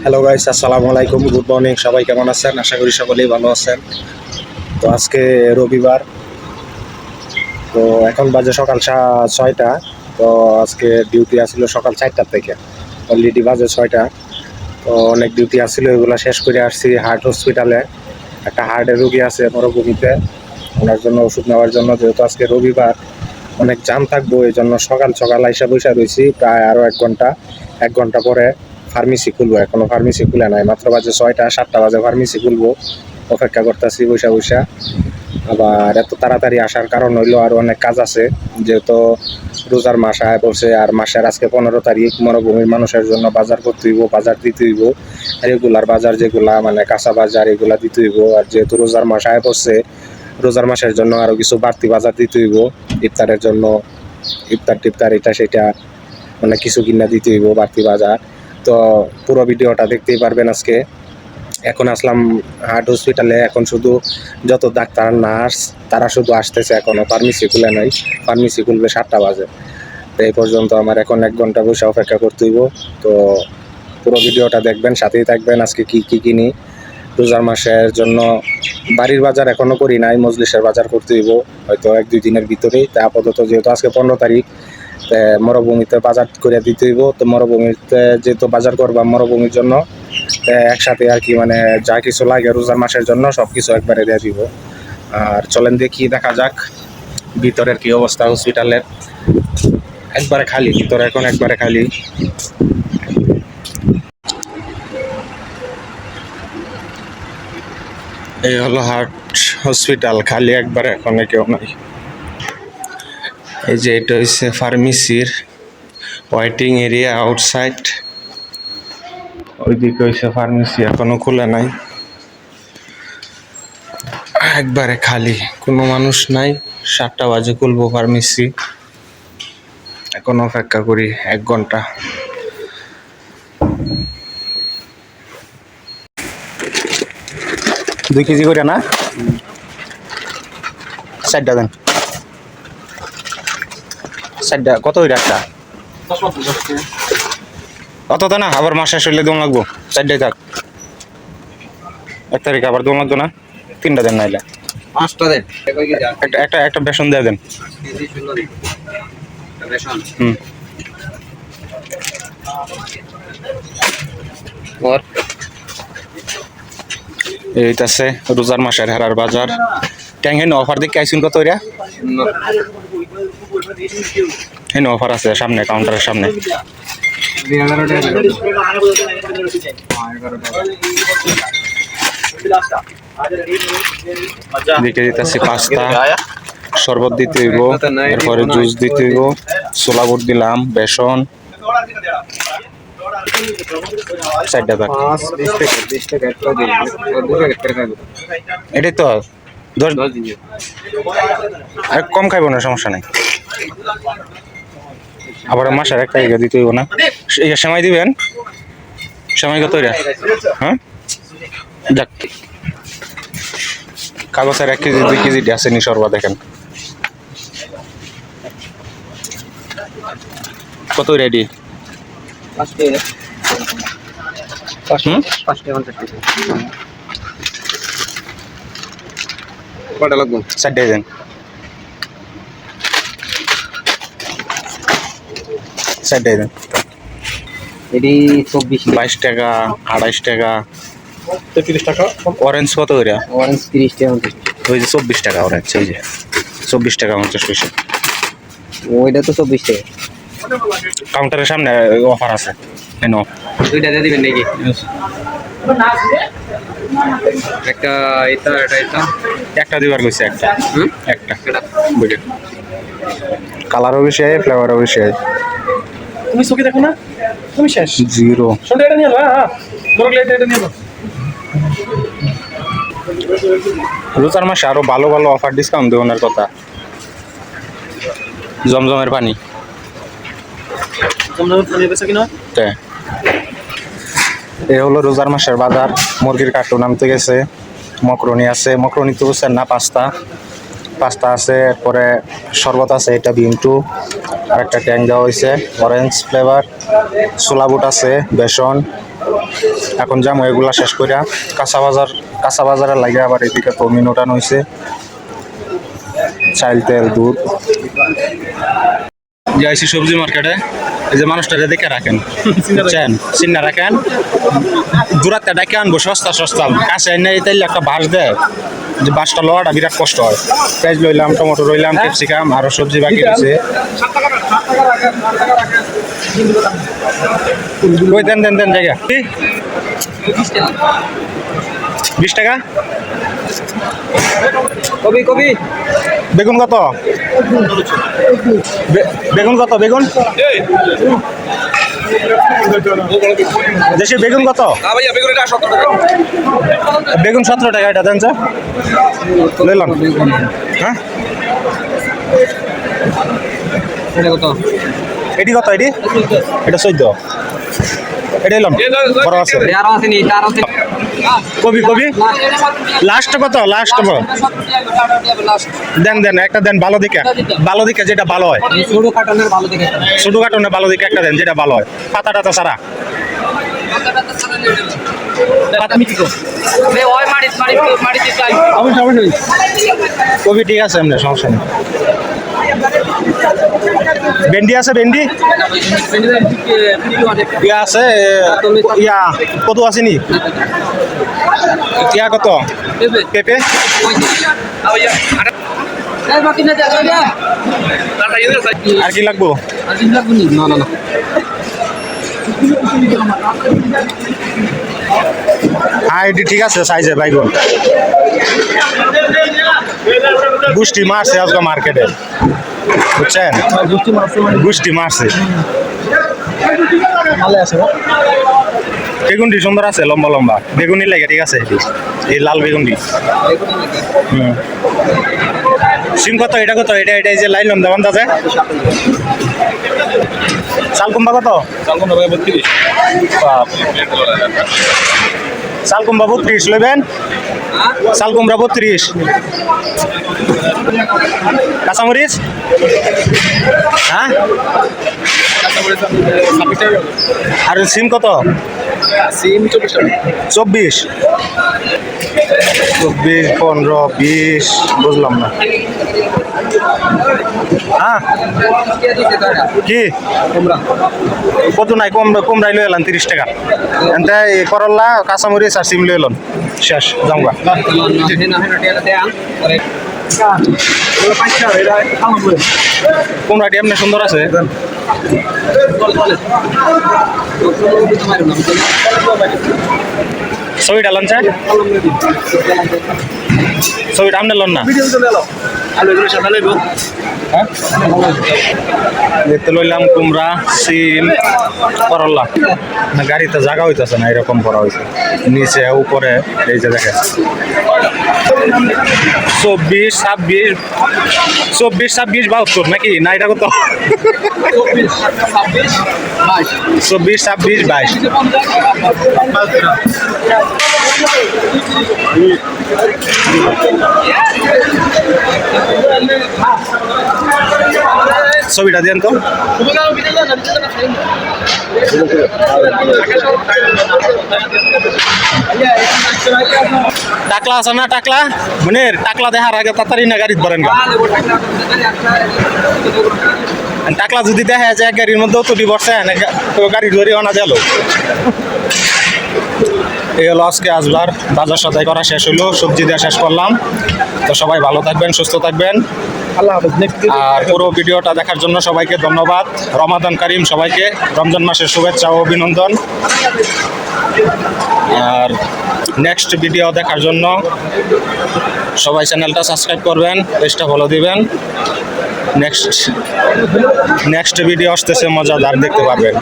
Hello guys, আসসালামু আলাইকুম, good morning. সবাই কেমন আছেন? আশা করি সকলেই ভালো আছেন। তো আজকে রবিবার, তো এখন বাজে সকাল 6টা। তো আজকে ডিউটি আসছিল সকাল 4টার থেকে, অলরেডি বাজে 6টা। তো অনেক ডিউটি আসছিল, এগুলো শেষ করে আসছি হার্ট হসপিটালে। একটা হার্টের রুগী আছে মরুভূমিতে, ওনার জন্য ওষুধ নেওয়ার জন্য। যেহেতু আজকে রবিবার, অনেক জাম থাকবো, এই জন্য সকাল সকাল আইসা বৈশা রয়েছি। প্রায় আরও 1 ঘন্টা পরে ফার্মেসি খুলবো। এখনো ফার্মেসি খুলে নাই, মাত্র বাজে 6টা, 7টা বাজে ফার্মেসি খুলবো। অপেক্ষা করতেছি বৈশা বৈশা। আবার এত তাড়াতাড়ি আসার কারণ হইলো আরও অনেক কাজ আছে, যেহেতু রোজার মাস আয় পড়ছে। আর মাসের আজকে 15 তারিখ। মরুভূমির মানুষের জন্য বাজার করতে হইব, বাজার দিতে হইব, রেগুলার বাজার যেগুলা মানে কাঁচা বাজার, এগুলা দিতে হইব। আর যেহেতু রোজার মাস আয় পড়ছে, রোজার মাসের জন্য আরও কিছু বাড়তি বাজার দিতে হইব। ইফতারের জন্য ইফতার টিফতার এটা সেটা মানে কিছু কিনা দিতে হইব, বাড়তি বাজার। তো পুরো ভিডিওটা দেখতেই পারবেন আজকে। এখন আসলাম হার্ট হসপিটালে। এখন শুধু যত ডাক্তার নার্স তারা শুধু আসতেছে, এখনও ফার্মেসি খুলে নাই। ফার্মেসি খুলবে 7টা বাজে। তো এই পর্যন্ত আমার এখন 1 ঘন্টা বসে অপেক্ষা করতে হইব। তো পুরো ভিডিওটা দেখবেন, সাথেই থাকবেন। আজকে কি কি কিনি রোজার মাসের জন্য। বাড়ির বাজার এখনও করি নাই, মজলিসের বাজার করতে হইব হয়তো 1-2 দিনের ভিতরেই। তা আপাতত যেহেতু আজকে 15 তারিখ, মরুভূমিতে বাজার করে দিতে হইব। তো মরুভূমিতে যেহেতু বাজার করবা মরুভূমির জন্য, একসাথে আর কি মানে যা কিছু লাগে রোজার মাসের জন্য সব কিছু একবারে দিয়ে দিব। আর চলেন দেখি, দেখা যাক ভিতরের কি অবস্থা হসপিটালের। একবারে খালি ভিতরে, এখন একবারে খালি। এই হলো হার্ট হসপিটাল, খালি একবারে, এখন কেউ নাই। এই যে এটা হচ্ছে ফার্মেসির ওয়েটিং এরিয়া আউটসাইড। ওইদিকে হচ্ছে ফার্মেসি, এখনো খোলা নাই, একবারে খালি, কোনো মানুষ নাই। 7টা বাজে খুলবো ফার্মেসি। এখন অপেক্ষা করি 1 ঘন্টা। দুই কেজি করে না, 4টা দেন। 4টা কত ওই একটা? অত তো না, আবার মাস শেষ হইলে দম লাগবো। 4টাই থাক, 1 তারিখ আবার দম লাগতো না। 3টা দেন, নাইলে 5টা দেন। একটা বেসন দিয়ে দেন। হুম। এইটাছে রোজার মাসের হারার বাজার। ট্যাঙ্গেন অফার দেখে আইসুন কত ওইরা? হেন অফার আছে সামনে, কাউন্টারের সামনে। দিতে দিতেছি পাস্তা, শরবত দিতে হইব, এরপরে জুস দিতে হইব, ছোলা বুট দিলাম, বেসন। 4টা থাক, এটাই তো 10 আর কম খাইব না, সমস্যা নেই। আবার মাসের 1 তারিখে দিতে হইব না। সেমাই দিবেন? সেমাই কত এটা? হ্যাঁ, যাক, কাগজের 1 কেজি 2 কেজি আসেনি সরবা, দেখেন কত রেডি। 5টা লাগবে। 4টাই দেন। 4টাই দেন। এটি 24 22 টাকা, 28 টাকা, 30 টাকা। অরেঞ্জ কত করে? অরেঞ্জ 30 টাকা। ওই যে 24 টাকা অরেঞ্জ, এই যে 24 টাকা 50 পয়সা। ওইটা তো 24 টাকা। কাউন্টারের সামনে অফার আছে, কেন? দুইটা দিয়ে দিবেন নাকি? একটা এটা এটা একটা দিবার কইছে, একটা একটা এটা বুঝে। কালারও বেশি হয়, ফ্লেভারও বেশি হয়। তুমি চোখে দেখো না, তুমি শেষ। 0 শোনটা এটা নিয়ে হ্যাঁ, বড় এটা নিয়ে রোজার মাসে আরো ভালো ভালো অফার ডিসকাউন্ট দেওয়ার কথা। জমজমের পানি এ হলো রোজার মাসের বাজার। মুরগির কার্টুন আনতে গেছে, মকরনি আছে, মকরনি তো বুঝছেন না, পাস্তা আছে, এরপরে শরবত আছে, এটা বিন্টু, আর একটা ট্যাং দেওয়া হয়েছে অরেঞ্জ ফ্লেভার, ছোলা বুট আছে, বেসন, এখন যাবো এগুলা শেষ করে কাঁচা বাজারে লাগে আবার এদিকে তমিন ওঠানো হয়েছে, চাল তেল দুধ। যাইছি সবজি মার্কেটে, এই যে মানুষটাকে দেখে রাখেন, বুঝছেন, চিন্না রাখেন, দূরাতে ডাকে আনবো সস্তা সস্তা, কাছে নেই তাইলে একটা বাঁশ দেয়, যে বাঁশটা লওয়াটা বিরাট কষ্ট হয়। পেঁয়াজ লইলাম, টমেটো লইলাম, ক্যাপসিকাম, আরো সবজি বাকি রয়েছে। ওই দেন দেন দেন জায়গা 20 টাকা। কবি কবি বেগুন কত? বেগুন কত? বেগুন দেশি বেগুন কত? বেগুন 17 টাকা। এটা দেন স্যার, লইলাম। হ্যাঁ এটা কত? এটি কত? এটা 14। এটা এলাম বড় আছে। আরো আছে নি, আরো আছে। কবি লাস্ট কত? লাস্ট দেন দেন একটা দেন, ভালো দিকে যেটা ভালো হয়, ছোট কাটনের ভালো দেখে ছোট কাটনে ভালো দিকে একটা দেন যেটা ভালো হয়, পাতা টাতা সারা। কবি ঠিক আছে, এমনি সমস্যা নেই। ভেন্ডি আছে? ভেন্ডি ইয়া আছে, ইয়া কত আসেনি? ইয়া কত? পেঁপে আর কি লাগবো? না না না, হ্যাঁ এটি ঠিক আছে সাইজে। বাইগুন গুষ্টি মারছে আজকে মার্কেটে, বুঝছেন, গুষ্টি মারছে। বেগুনটি সুন্দর আছে, লম্বা লম্বা বেগুনি লাগে, ঠিক আছে। এই লাল বেগুনটি। সিম কত? এটা কত? এটা এই যে লাইন দেওয়ান দাদা। শালকুম্বা কত? শালকুম্বা 32 লইবেন। শালকুমড়া 32। কাঁচামরিচ? হ্যাঁ, আর সিম কত? সিম 24 টাকা। 24, 15, 20 বুঝলাম না। হ্যাঁ কি কত? নাই কমরাই লই এলাম 30 টাকা। এনতে করল্লা, কাঁচামরিচ আর সিম লই এলাম, শেষ জামগা। কোমরাটি এমনি সুন্দর আছে। ছবি ডালান চাই, ছবি ডাম ডালন না। দেখতে লইলাম কুমড়া, সিম, করল্লা। না গাড়িতে জায়গা হইতেছে না, এরকম করা হয়েছে, নিচে উপরে। এই যে দেখেন 24, 26, 72 নাকি? না এটা কত? 24, 26, 22। ছবিটা দেন তো। টাকলা আছে না? টাকলা মনের টাকলা দেখার আগে তাড়াতাড়ি না গাড়ি ধরেন। টাকলা যদি দেখা যায় এক গাড়ির মধ্যেও তো বসছেন, তো গাড়ি ধরে আনা গেল। এই হলো আজকে আসবার বাজার সদাই করা শেষ হলো, সবজি দেওয়া শেষ করলাম। তো সবাই ভালো থাকবেন, সুস্থ থাকবেন, আল্লাহ হাফেজ। আর পুরো ভিডিওটা দেখার জন্য সবাইকে ধন্যবাদ। রমাদান কারিম সবাইকে, রমজান মাসের শুভেচ্ছা ও অভিনন্দন। আর নেক্সট ভিডিও দেখার জন্য সবাই চ্যানেলটা সাবস্ক্রাইব করবেন, পেজটা ফলো দিবেন। নেক্সট ভিডিও আসতেছে, মজাদার দেখতে পারবেন।